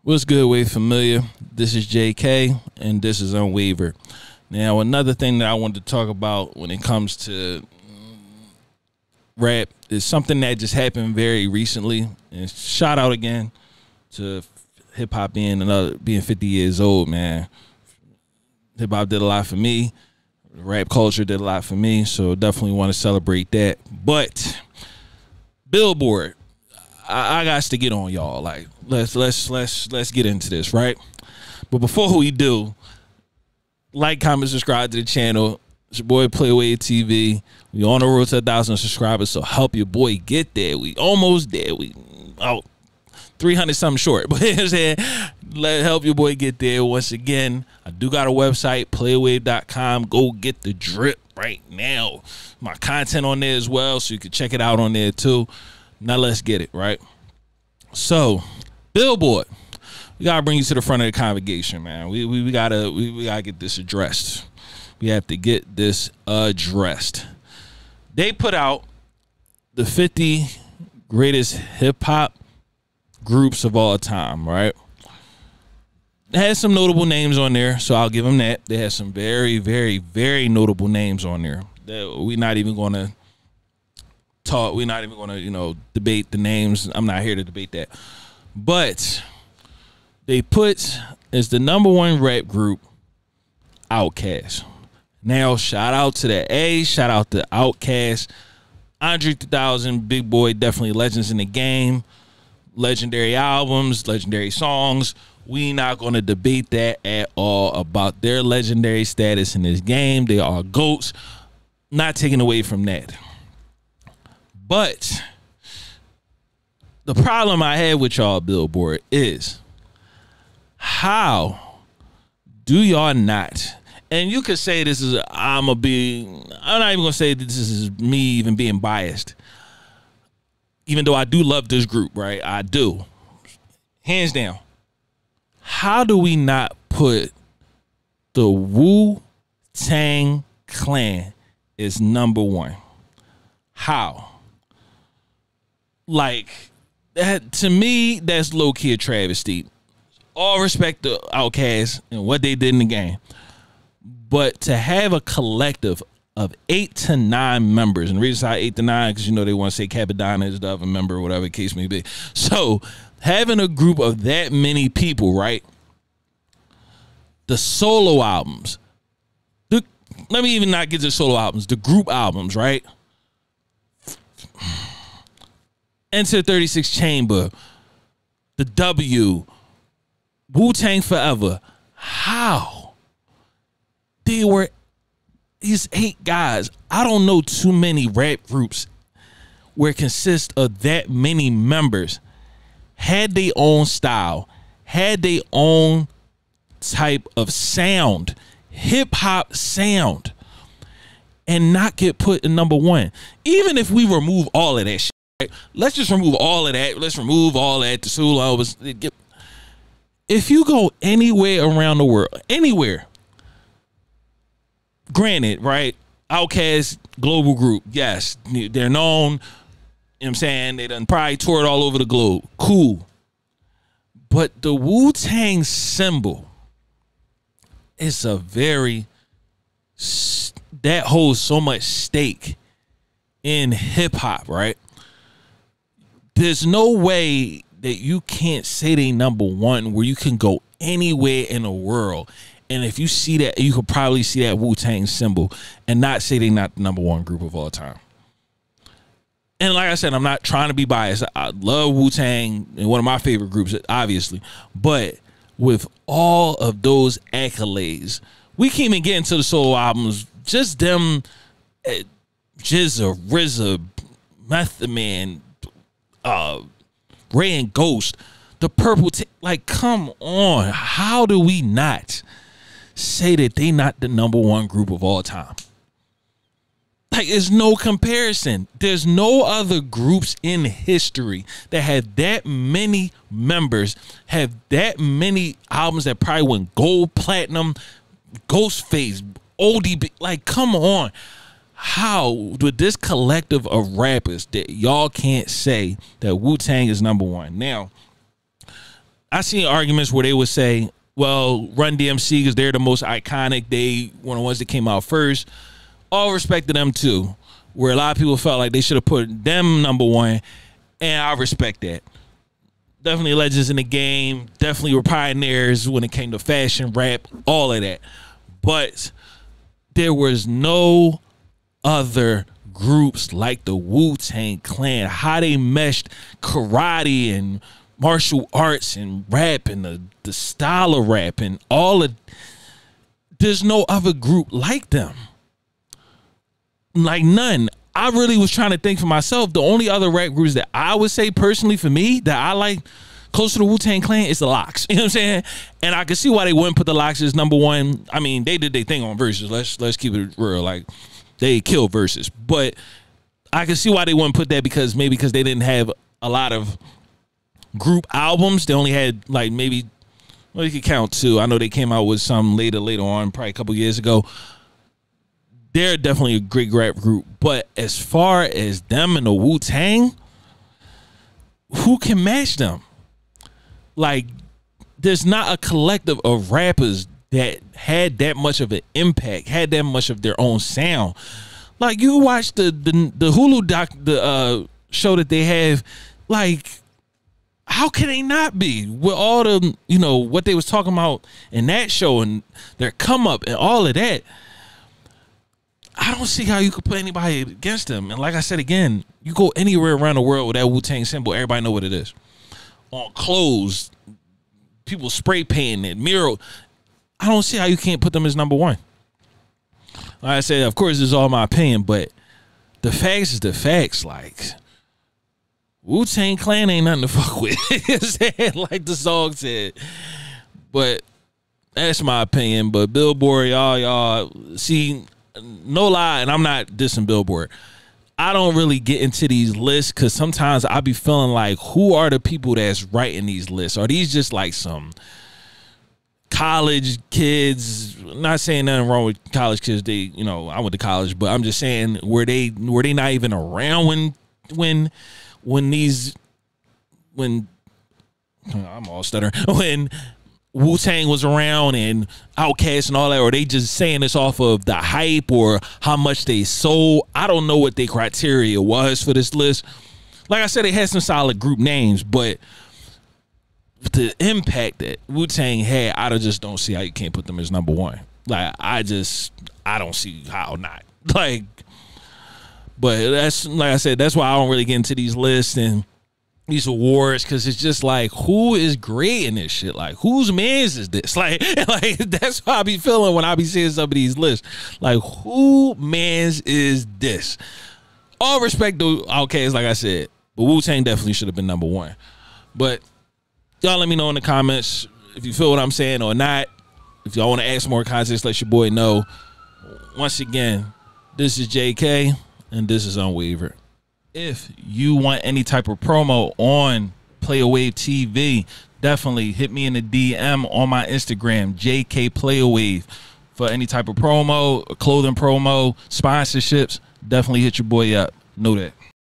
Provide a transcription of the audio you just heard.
What's good, Wave Familiar? This is JK, and this is UNWAVERD. Now, another thing that I wanted to talk about when it comes to rap is something that just happened very recently. And shout out again to hip hop being 50 years old, man. Hip hop did a lot for me. Rap culture did a lot for me, so definitely want to celebrate that. But Billboard, I got to get on y'all. Like, let's get into this, right? But before we do, like, comment, subscribe to the channel. It's your boy PlayaWave TV. We on the road to 1,000 subscribers, so help your boy get there. We almost there. We 300 something short, but I'm saying, help your boy get there. Once again, I do got a website, PlayaWave.com. Go get the drip right now. My content on there as well, so you can check it out on there too. Now let's get it, right? So, Billboard, we gotta bring you to the front of the conversation, man. We gotta get this addressed. We have to get this addressed. They put out the 50 greatest hip hop groups of all time, right? It has some notable names on there, so I'll give them that. They have some very, very, very notable names on there that we're not even gonna talk. We're not even gonna, debate the names. I'm not here to debate that. But they put as the #1 rap group Outkast. Now, shout out to the A, shout out to Outkast, Andre 3000, Big Boy, definitely legends in the game. Legendary albums, legendary songs. We not going to debate that at all about their legendary status in this game. They are GOATs. Not taken away from that. But the problem I had with y'all, Billboard, is how do y'all not? And you could say this is, I'm not even going to say that this is me even being biased. Even though I do love this group, right? I do. Hands down. How do we not put the Wu-Tang Clan as #1? How? Like, that, to me, that's low-key a travesty. All respect to Outkast and what they did in the game. But to have a collective of 8 to 9 members, and the reason I 8 to 9 because they want to say Capadonna is the other member, whatever the case may be. So having a group of that many people, right? The solo albums, let me even not get to the solo albums, the group albums, right? Enter 36 Chamber, the W, Wu-Tang Forever. How? They were these 8 guys. I don't know too many rap groups where it consists of that many members, had their own style, had their own type of sound, hip hop sound, and not get put in #1. Even if we remove all of that shit, right? Let's just remove all of that. Let's remove all that. The Sula was. If you go anywhere around the world, anywhere. Granted, right? Outkast, global group. Yes, they're known. You know what I'm saying? They done probably toured all over the globe. Cool. But the Wu-Tang symbol is a very, that holds so much stake in hip hop, right? There's no way that you can't say they #1 where you can go anywhere in the world. And if you see that, you could probably see that Wu-Tang symbol and not say they're not the #1 group of all time. And like I said, I'm not trying to be biased. I love Wu-Tang and one of my favorite groups, obviously. But with all of those accolades, we can't even get into the solo albums. Just them, Jizza, RZA, Method Man, Ray and Ghost, the Purple, like, come on. How do we not say that they not the #1 group of all time? Like, there's no comparison. There's no other groups in history that have that many members, have that many albums that probably went gold, platinum, Ghostface, ODB. Like, come on. How, with this collective of rappers, that y'all can't say that Wu-Tang is #1? Now, I seen arguments where they would say, well, Run DMC, because they're the most iconic, they one of the ones that came out first. All respect to them too, where a lot of people felt like they should have put them number one, and I respect that. Definitely legends in the game, definitely were pioneers when it came to fashion, rap, all of that. But there was no other groups like the Wu-Tang Clan, how they meshed karate and martial arts and rap and the style of rap and all of, there's no other group like them. Like none. I really was trying to think for myself. The only other rap groups that I would say personally for me that I like close to the Wu-Tang Clan is the Lox. You know what I'm saying? And I can see why they wouldn't put the Lox as number one. I mean, they did their thing on verses. Let's keep it real. Like, they killed verses. But I can see why they wouldn't put that, because maybe because they didn't have a lot of group albums. They only had like maybe, well, you could count two. I know they came out with some later on, probably a couple years ago. They're definitely a great rap group. But as far as them and the Wu-Tang, who can match them? Like, there's not a collective of rappers that had that much of an impact, had that much of their own sound. Like, you watch the Hulu show that they have, like, how can they not be with all the, you know, what they was talking about in that show and their come up and all of that? I don't see how you could put anybody against them. And like I said again, you go anywhere around the world with that Wu-Tang symbol, everybody know what it is. On clothes, people spray painting it, mural. I don't see how you can't put them as number one. Like I said, of course, this is all my opinion, but the facts is the facts. Like, Wu-Tang Clan ain't nothing to fuck with. Like the song said. But that's my opinion. But Billboard, y'all see, no lie, and I'm not dissing Billboard. I don't really get into these lists because sometimes I be feeling like, who are the people that's writing these lists? Are these just like some college kids? Not saying nothing wrong with college kids. They, you know, I went to college, but I'm just saying, were they not even around when I'm all stuttering, when Wu-Tang was around and Outkast and all that, or they just saying this off of the hype or how much they sold? I don't know what their criteria was for this list. Like I said, they had some solid group names, but the impact that Wu-Tang had, I just don't see how you can't put them as number one. Like, I don't see how not. Like, but that's, like I said, that's why I don't really get into these lists and these awards, because it's just like, who is grading this shit? Like, whose mans is this? Like that's how I be feeling when I be seeing some of these lists. Like, who mans is this? All respect to Outkast, like I said, but Wu-Tang definitely should have been number one. But y'all let me know in the comments if you feel what I'm saying or not. If y'all want to add some more context, let your boy know. Once again, this is JK, and this is UNWAVERD. If you want any type of promo on PlayaWave TV, definitely hit me in the DM on my Instagram, JK PlayaWave, for any type of promo, clothing promo, sponsorships. Definitely hit your boy up. Know that.